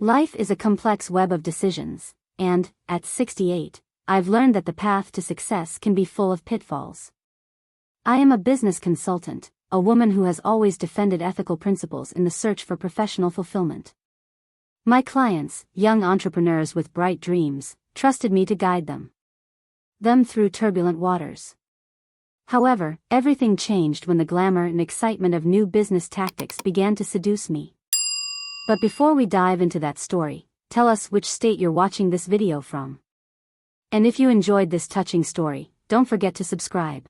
Life is a complex web of decisions, and, at 68, I've learned that the path to success can be full of pitfalls. I am a business consultant, a woman who has always defended ethical principles in the search for professional fulfillment. My clients, young entrepreneurs with bright dreams, trusted me to guide them through turbulent waters. However, everything changed when the glamour and excitement of new business tactics began to seduce me. But before we dive into that story, tell us which state you're watching this video from. And if you enjoyed this touching story, don't forget to subscribe.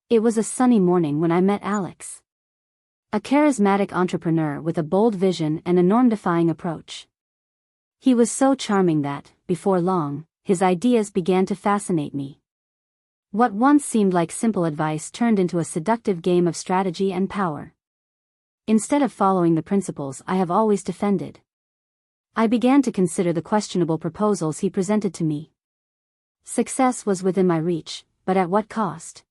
It was a sunny morning when I met Alex. A charismatic entrepreneur with a bold vision and a norm-defying approach. He was so charming that, before long, his ideas began to fascinate me. What once seemed like simple advice turned into a seductive game of strategy and power. Instead of following the principles I have always defended, I began to consider the questionable proposals he presented to me. Success was within my reach, but at what cost?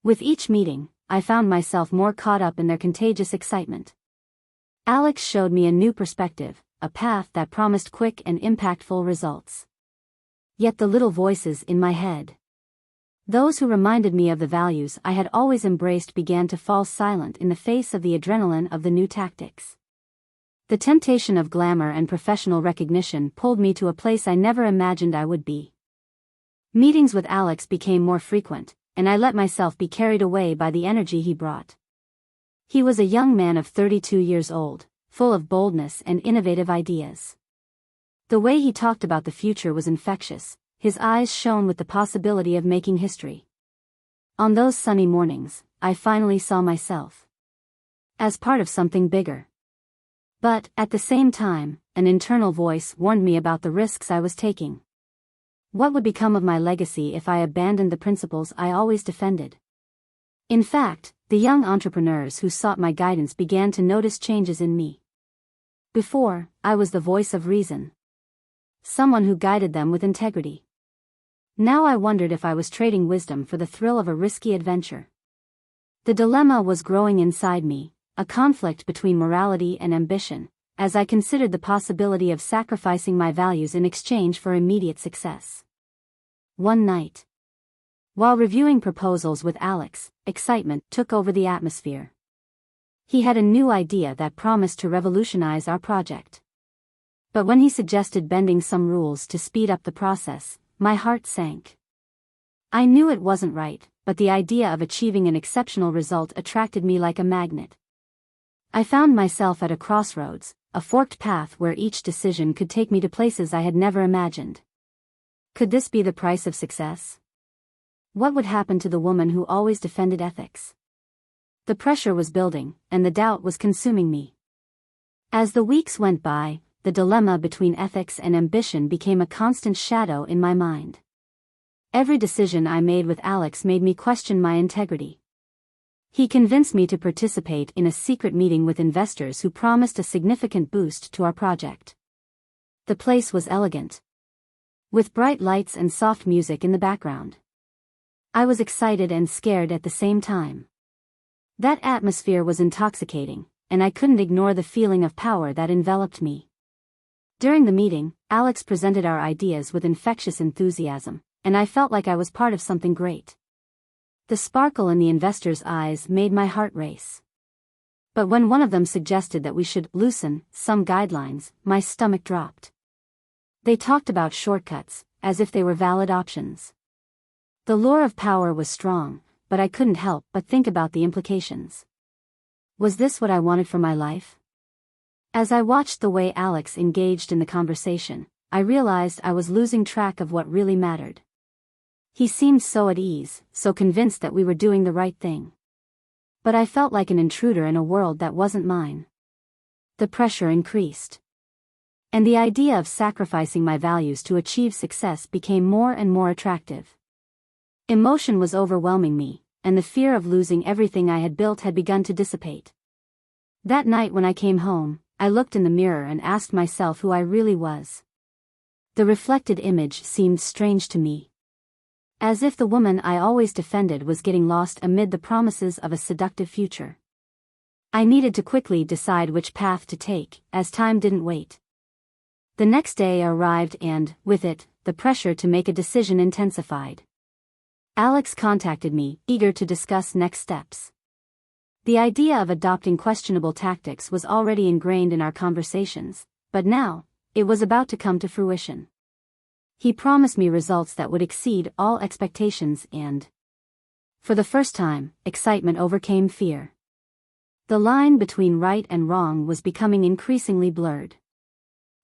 With each meeting, I found myself more caught up in their contagious excitement. Alex showed me a new perspective, a path that promised quick and impactful results. Yet the little voices in my head, those who reminded me of the values I had always embraced, began to fall silent in the face of the adrenaline of the new tactics. The temptation of glamour and professional recognition pulled me to a place I never imagined I would be. Meetings with Alex became more frequent, and I let myself be carried away by the energy he brought. He was a young man of 32 years old, full of boldness and innovative ideas. The way he talked about the future was infectious, his eyes shone with the possibility of making history. On those sunny mornings, I finally saw myself as part of something bigger. But, at the same time, an internal voice warned me about the risks I was taking. What would become of my legacy if I abandoned the principles I always defended? In fact, the young entrepreneurs who sought my guidance began to notice changes in me. Before, I was the voice of reason, someone who guided them with integrity. Now I wondered if I was trading wisdom for the thrill of a risky adventure. The dilemma was growing inside me, a conflict between morality and ambition, as I considered the possibility of sacrificing my values in exchange for immediate success. One night, while reviewing proposals with Alex, excitement took over the atmosphere. He had a new idea that promised to revolutionize our project. But when he suggested bending some rules to speed up the process, my heart sank. I knew it wasn't right, but the idea of achieving an exceptional result attracted me like a magnet. I found myself at a crossroads, a forked path where each decision could take me to places I had never imagined. Could this be the price of success? What would happen to the woman who always defended ethics? The pressure was building, and the doubt was consuming me. As the weeks went by, the dilemma between ethics and ambition became a constant shadow in my mind. Every decision I made with Alex made me question my integrity. He convinced me to participate in a secret meeting with investors who promised a significant boost to our project. The place was elegant, with bright lights and soft music in the background. I was excited and scared at the same time. That atmosphere was intoxicating, and I couldn't ignore the feeling of power that enveloped me. During the meeting, Alex presented our ideas with infectious enthusiasm, and I felt like I was part of something great. The sparkle in the investors' eyes made my heart race. But when one of them suggested that we should loosen some guidelines, my stomach dropped. They talked about shortcuts, as if they were valid options. The lure of power was strong, but I couldn't help but think about the implications. Was this what I wanted for my life? As I watched the way Alex engaged in the conversation, I realized I was losing track of what really mattered. He seemed so at ease, so convinced that we were doing the right thing. But I felt like an intruder in a world that wasn't mine. The pressure increased. And the idea of sacrificing my values to achieve success became more and more attractive. Emotion was overwhelming me, and the fear of losing everything I had built had begun to dissipate. That night when I came home, I looked in the mirror and asked myself who I really was. The reflected image seemed strange to me. As if the woman I always defended was getting lost amid the promises of a seductive future. I needed to quickly decide which path to take, as time didn't wait. The next day arrived and, with it, the pressure to make a decision intensified. Alex contacted me, eager to discuss next steps. The idea of adopting questionable tactics was already ingrained in our conversations, but now, it was about to come to fruition. He promised me results that would exceed all expectations and, for the first time, excitement overcame fear. The line between right and wrong was becoming increasingly blurred.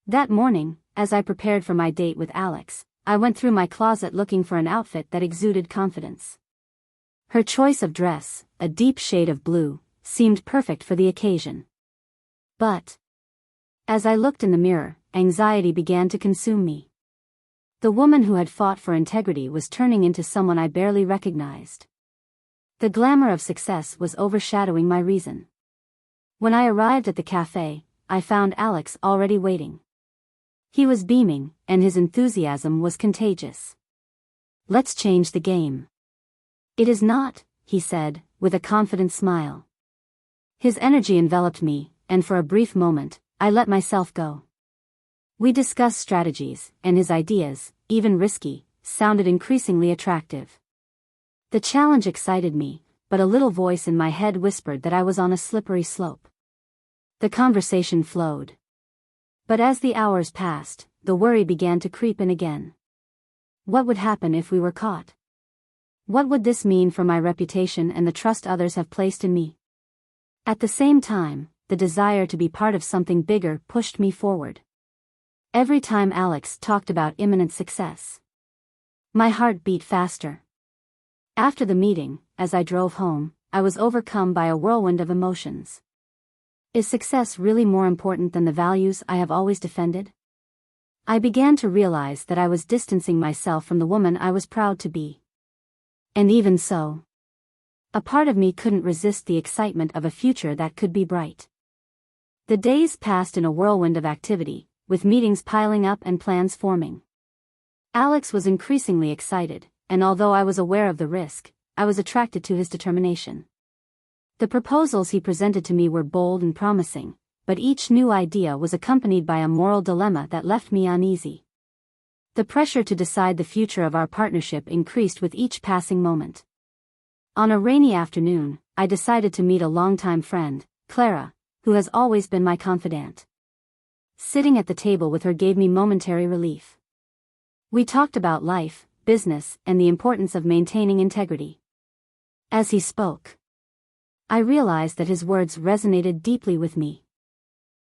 That morning, as I prepared for my date with Alex, I went through my closet looking for an outfit that exuded confidence. Her choice of dress, a deep shade of blue, seemed perfect for the occasion. But, as I looked in the mirror, anxiety began to consume me. The woman who had fought for integrity was turning into someone I barely recognized. The glamour of success was overshadowing my reason. When I arrived at the cafe, I found Alex already waiting. He was beaming, and his enthusiasm was contagious. "Let's change the game." "It is not," he said, with a confident smile. His energy enveloped me, and for a brief moment, I let myself go. We discussed strategies, and his ideas, even risky, sounded increasingly attractive. The challenge excited me, but a little voice in my head whispered that I was on a slippery slope. The conversation flowed. But as the hours passed, the worry began to creep in again. What would happen if we were caught? What would this mean for my reputation and the trust others have placed in me? At the same time, the desire to be part of something bigger pushed me forward. Every time Alex talked about imminent success, my heart beat faster. After the meeting, as I drove home, I was overcome by a whirlwind of emotions. Is success really more important than the values I have always defended? I began to realize that I was distancing myself from the woman I was proud to be. And even so, a part of me couldn't resist the excitement of a future that could be bright. The days passed in a whirlwind of activity, with meetings piling up and plans forming. Alex was increasingly excited, and although I was aware of the risk, I was attracted to his determination. The proposals he presented to me were bold and promising, but each new idea was accompanied by a moral dilemma that left me uneasy. The pressure to decide the future of our partnership increased with each passing moment. On a rainy afternoon, I decided to meet a longtime friend, Clara, who has always been my confidant. Sitting at the table with her gave me momentary relief. We talked about life, business, and the importance of maintaining integrity. As he spoke, I realized that his words resonated deeply with me.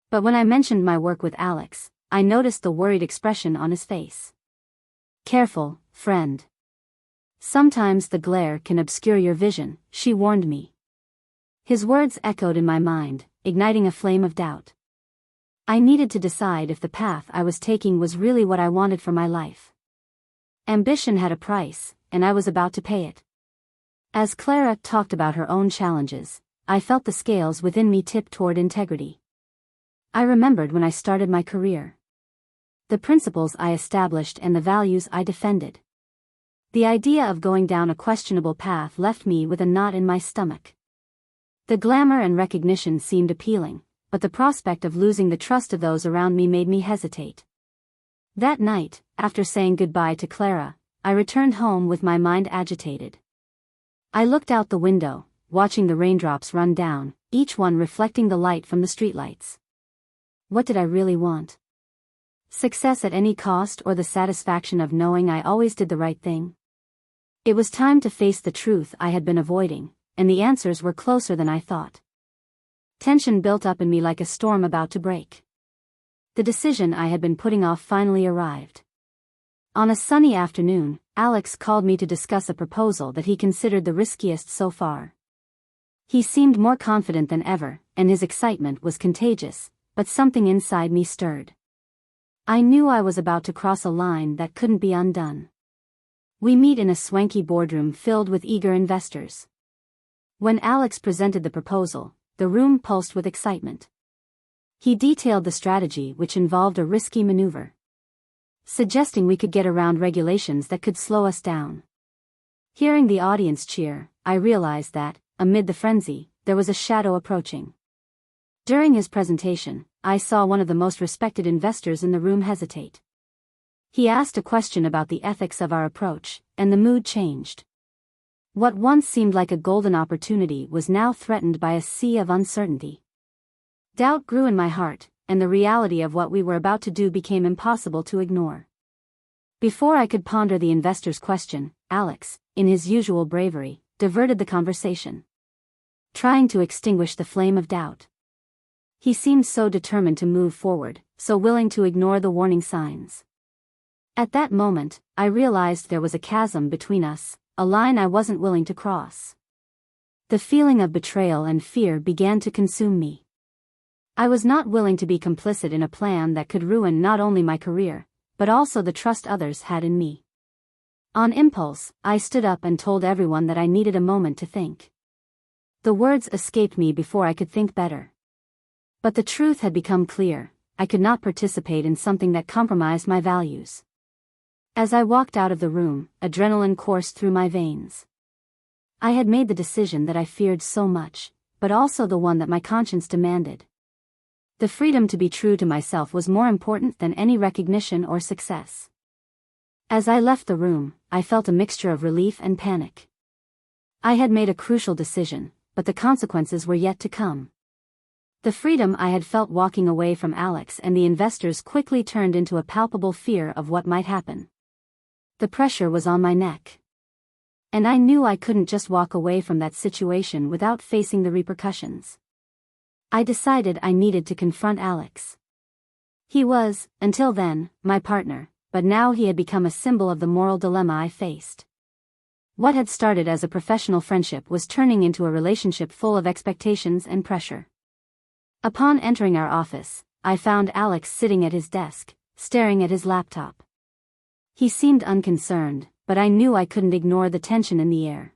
But when I mentioned my work with Alex, I noticed the worried expression on his face. "Careful, friend. Sometimes the glare can obscure your vision," she warned me. His words echoed in my mind, igniting a flame of doubt. I needed to decide if the path I was taking was really what I wanted for my life. Ambition had a price, and I was about to pay it. As Clara talked about her own challenges, I felt the scales within me tip toward integrity. I remembered when I started my career. The principles I established and the values I defended. The idea of going down a questionable path left me with a knot in my stomach. The glamour and recognition seemed appealing, but the prospect of losing the trust of those around me made me hesitate. That night, after saying goodbye to Clara, I returned home with my mind agitated. I looked out the window, watching the raindrops run down, each one reflecting the light from the streetlights. What did I really want? Success at any cost, or the satisfaction of knowing I always did the right thing? It was time to face the truth I had been avoiding, and the answers were closer than I thought. Tension built up in me like a storm about to break. The decision I had been putting off finally arrived. On a sunny afternoon, Alex called me to discuss a proposal that he considered the riskiest so far. He seemed more confident than ever, and his excitement was contagious, but something inside me stirred. I knew I was about to cross a line that couldn't be undone. We meet in a swanky boardroom filled with eager investors. When Alex presented the proposal, the room pulsed with excitement. He detailed the strategy, which involved a risky maneuver, suggesting we could get around regulations that could slow us down. Hearing the audience cheer, I realized that, amid the frenzy, there was a shadow approaching. During his presentation, I saw one of the most respected investors in the room hesitate. He asked a question about the ethics of our approach, and the mood changed. What once seemed like a golden opportunity was now threatened by a sea of uncertainty. Doubt grew in my heart, and the reality of what we were about to do became impossible to ignore. Before I could ponder the investor's question, Alex, in his usual bravery, diverted the conversation, trying to extinguish the flame of doubt. He seemed so determined to move forward, so willing to ignore the warning signs. At that moment, I realized there was a chasm between us, a line I wasn't willing to cross. The feeling of betrayal and fear began to consume me. I was not willing to be complicit in a plan that could ruin not only my career, but also the trust others had in me. On impulse, I stood up and told everyone that I needed a moment to think. The words escaped me before I could think better. But the truth had become clear: I could not participate in something that compromised my values. As I walked out of the room, adrenaline coursed through my veins. I had made the decision that I feared so much, but also the one that my conscience demanded. The freedom to be true to myself was more important than any recognition or success. As I left the room, I felt a mixture of relief and panic. I had made a crucial decision, but the consequences were yet to come. The freedom I had felt walking away from Alex and the investors quickly turned into a palpable fear of what might happen. The pressure was on my neck. And I knew I couldn't just walk away from that situation without facing the repercussions. I decided I needed to confront Alex. He was, until then, my partner, but now he had become a symbol of the moral dilemma I faced. What had started as a professional friendship was turning into a relationship full of expectations and pressure. Upon entering our office, I found Alex sitting at his desk, staring at his laptop. He seemed unconcerned, but I knew I couldn't ignore the tension in the air.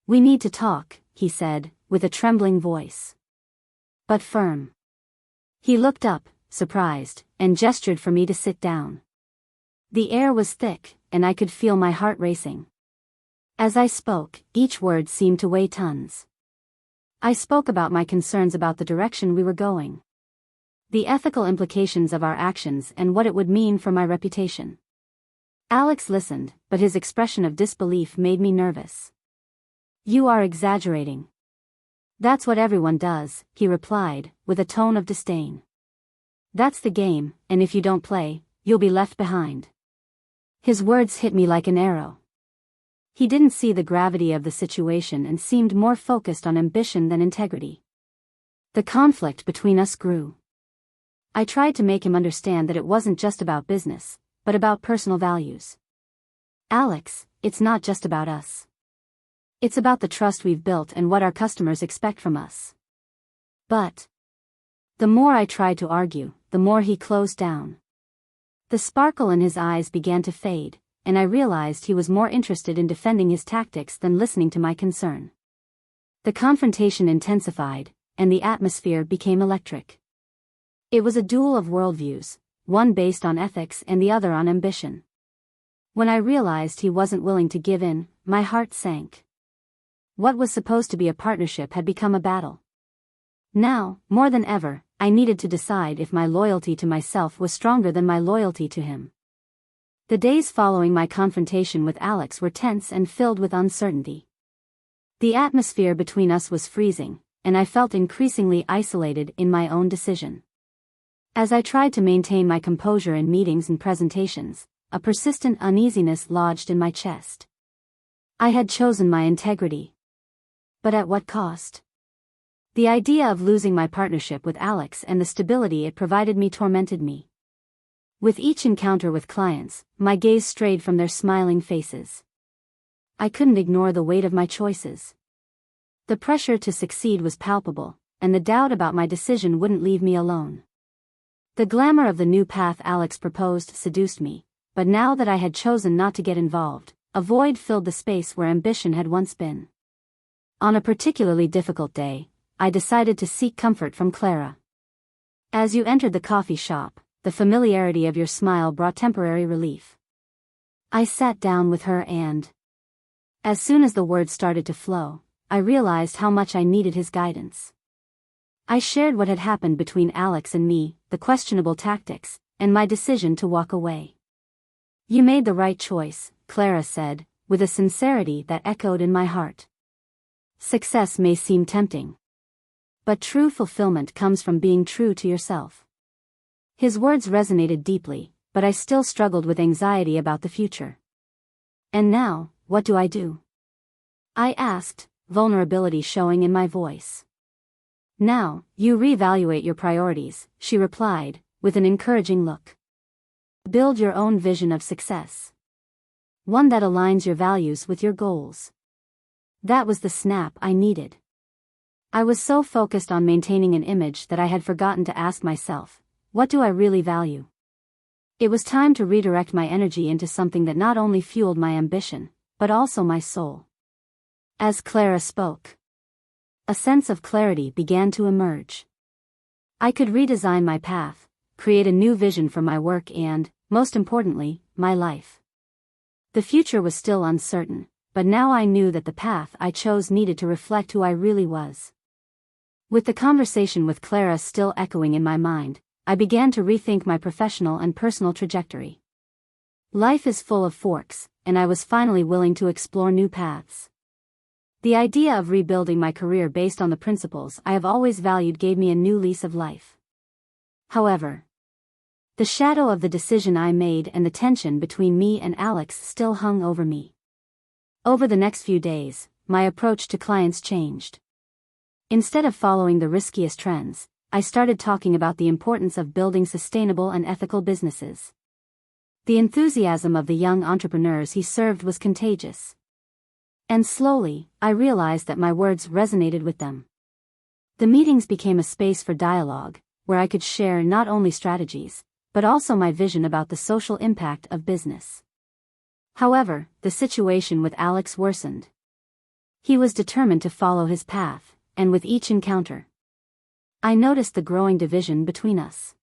"We need to talk," he said, with a trembling voice, but firm. He looked up, surprised, and gestured for me to sit down. The air was thick, and I could feel my heart racing. As I spoke, each word seemed to weigh tons. I spoke about my concerns about the direction we were going, the ethical implications of our actions, and what it would mean for my reputation. Alex listened, but his expression of disbelief made me nervous. "You are exaggerating." "That's what everyone does," he replied, with a tone of disdain. "That's the game, and if you don't play, you'll be left behind." His words hit me like an arrow. He didn't see the gravity of the situation and seemed more focused on ambition than integrity. The conflict between us grew. I tried to make him understand that it wasn't just about business, but about personal values. "Alex, it's not just about us. It's about the trust we've built and what our customers expect from us." But the more I tried to argue, the more he closed down. The sparkle in his eyes began to fade, and I realized he was more interested in defending his tactics than listening to my concern. The confrontation intensified, and the atmosphere became electric. It was a duel of worldviews, one based on ethics and the other on ambition. When I realized he wasn't willing to give in, my heart sank. What was supposed to be a partnership had become a battle. Now, more than ever, I needed to decide if my loyalty to myself was stronger than my loyalty to him. The days following my confrontation with Alex were tense and filled with uncertainty. The atmosphere between us was freezing, and I felt increasingly isolated in my own decision. As I tried to maintain my composure in meetings and presentations, a persistent uneasiness lodged in my chest. I had chosen my integrity. But at what cost? The idea of losing my partnership with Alex and the stability it provided me tormented me. With each encounter with clients, my gaze strayed from their smiling faces. I couldn't ignore the weight of my choices. The pressure to succeed was palpable, and the doubt about my decision wouldn't leave me alone. The glamour of the new path Alex proposed seduced me, but now that I had chosen not to get involved, a void filled the space where ambition had once been. On a particularly difficult day, I decided to seek comfort from Clara. "As you entered the coffee shop, the familiarity of your smile brought temporary relief." I sat down with her and, as soon as the words started to flow, I realized how much I needed his guidance. I shared what had happened between Alex and me, the questionable tactics, and my decision to walk away. "You made the right choice," Clara said, with a sincerity that echoed in my heart. "Success may seem tempting, but true fulfillment comes from being true to yourself." His words resonated deeply, but I still struggled with anxiety about the future. "And now, what do I do?" I asked, vulnerability showing in my voice. "Now, you reevaluate your priorities," she replied, with an encouraging look. "Build your own vision of success. One that aligns your values with your goals." That was the snap I needed. I was so focused on maintaining an image that I had forgotten to ask myself, what do I really value? It was time to redirect my energy into something that not only fueled my ambition, but also my soul. As Clara spoke, a sense of clarity began to emerge. I could redesign my path, create a new vision for my work and, most importantly, my life. The future was still uncertain, but now I knew that the path I chose needed to reflect who I really was. With the conversation with Clara still echoing in my mind, I began to rethink my professional and personal trajectory. Life is full of forks, and I was finally willing to explore new paths. The idea of rebuilding my career based on the principles I have always valued gave me a new lease of life. However, the shadow of the decision I made and the tension between me and Alex still hung over me. Over the next few days, my approach to clients changed. Instead of following the riskiest trends, I started talking about the importance of building sustainable and ethical businesses. The enthusiasm of the young entrepreneurs he served was contagious. And slowly, I realized that my words resonated with them. The meetings became a space for dialogue, where I could share not only strategies, but also my vision about the social impact of business. However, the situation with Alex worsened. He was determined to follow his path, and with each encounter, I noticed the growing division between us.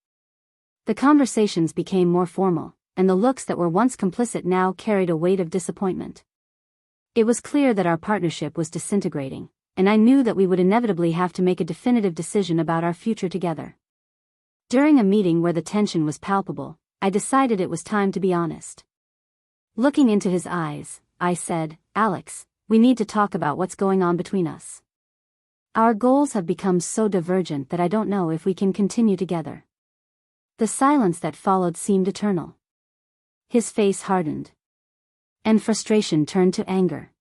The conversations became more formal, and the looks that were once complicit now carried a weight of disappointment. It was clear that our partnership was disintegrating, and I knew that we would inevitably have to make a definitive decision about our future together. During a meeting where the tension was palpable, I decided it was time to be honest. Looking into his eyes, I said, "Alex, we need to talk about what's going on between us. Our goals have become so divergent that I don't know if we can continue together." The silence that followed seemed eternal. His face hardened, and frustration turned to anger.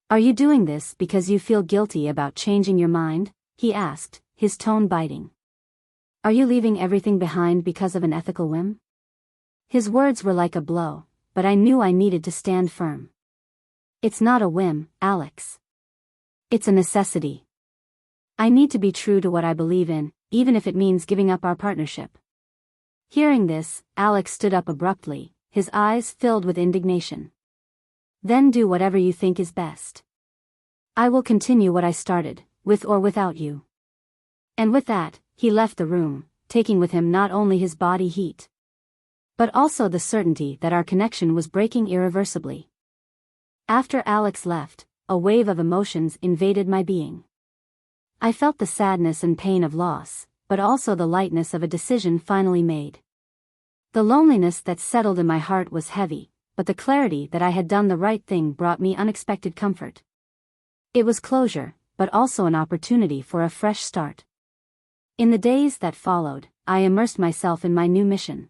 "Are you doing this because you feel guilty about changing your mind?" he asked, his tone biting. "Are you leaving everything behind because of an ethical whim?" His words were like a blow, but I knew I needed to stand firm. "It's not a whim, Alex. It's a necessity. I need to be true to what I believe in, even if it means giving up our partnership." Hearing this, Alex stood up abruptly, his eyes filled with indignation. "Then do whatever you think is best. I will continue what I started, with or without you." And with that, he left the room, taking with him not only his body heat, but also the certainty that our connection was breaking irreversibly. After Alex left, a wave of emotions invaded my being. I felt the sadness and pain of loss, but also the lightness of a decision finally made. The loneliness that settled in my heart was heavy, but the clarity that I had done the right thing brought me unexpected comfort. It was closure, but also an opportunity for a fresh start. In the days that followed, I immersed myself in my new mission.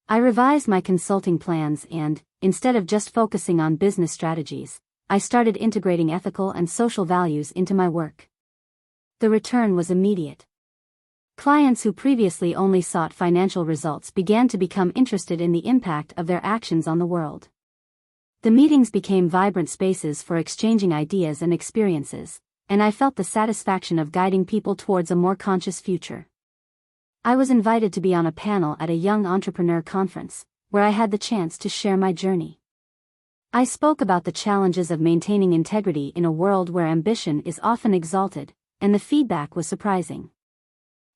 I revised my consulting plans and, instead of just focusing on business strategies, I started integrating ethical and social values into my work. The return was immediate. Clients who previously only sought financial results began to become interested in the impact of their actions on the world. The meetings became vibrant spaces for exchanging ideas and experiences, and I felt the satisfaction of guiding people towards a more conscious future. I was invited to be on a panel at a young entrepreneur conference, where I had the chance to share my journey. I spoke about the challenges of maintaining integrity in a world where ambition is often exalted, and the feedback was surprising.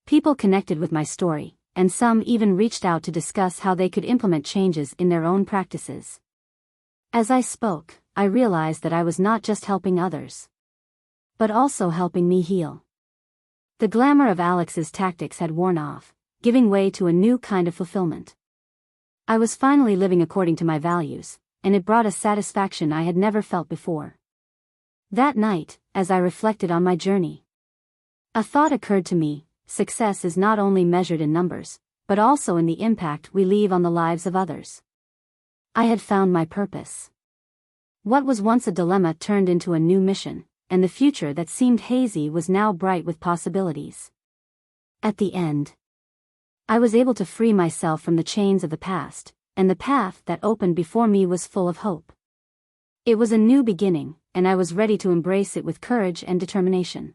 People connected with my story, and some even reached out to discuss how they could implement changes in their own practices. As I spoke, I realized that I was not just helping others, but also helping me heal. The glamour of Alex's tactics had worn off, giving way to a new kind of fulfillment. I was finally living according to my values, and it brought a satisfaction I had never felt before. That night, as I reflected on my journey, a thought occurred to me: success is not only measured in numbers, but also in the impact we leave on the lives of others. I had found my purpose. What was once a dilemma turned into a new mission, and the future that seemed hazy was now bright with possibilities. At the end, I was able to free myself from the chains of the past, and the path that opened before me was full of hope. It was a new beginning, and I was ready to embrace it with courage and determination.